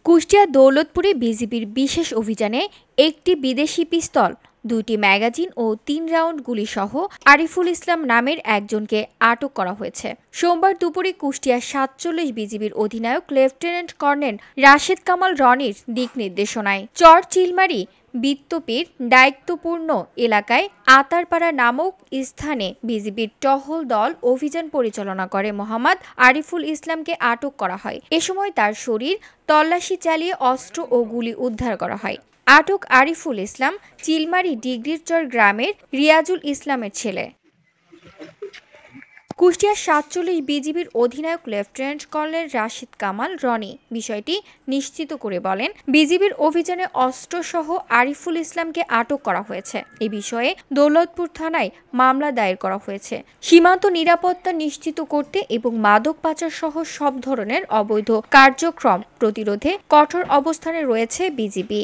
কুষ্টিয়া দৌলতপুরে বিজিবির বিশেষ অভিযানে একটি বিদেশি পিস্তল, ২টি ম্যাগাজিন ও ৩ রাউন্ড গুলিসহ আরিফুল ইসলাম নামের একজনকে আটক করা হয়েছে। সোমবার দুপুরে কুষ্টিয়া ৪৭ বিজিবির অধিনায়ক লেফটেন্যান্ট কর্নেল রাশেদ কামাল রনির দিক নির্দেশনায় চরচিলমারী বৃত্তপীর দায়িত্বপূর্ণ এলাকায় আতারপাড়া নামক স্থানে বিজিবির টহল দল অভিযান পরিচালনা করে মোহাম্মদ আরিফুল ইসলামকে আটক করা হয়। এ সময় তার শরীর তল্লাশি চালিয়ে অস্ত্র ও গুলি উদ্ধার করা হয়। আটক আরিফুল ইসলাম চিলমারী ডিগ্রিরচর গ্রামের রিয়াজুল ইসলামের ছেলে। কুষ্টিয়া ৪৭ বিজিবির অধিনায়ক লেফটেন্যান্ট কর্নেল রাশেদ কামাল রনি বিষয়টি নিশ্চিত করে বলেন, বিজিবির অভিযানে অস্ত্রসহ আরিফুল ইসলামকে আটক করা হয়েছে। এ বিষয়ে দৌলতপুর থানায় মামলা দায়ের করা হয়েছে। সীমান্ত নিরাপত্তা নিশ্চিত করতে এবং মাদক পাচার সহ সব ধরনের অবৈধ কার্যক্রম প্রতিরোধে কঠোর অবস্থানে রয়েছে বিজিবি।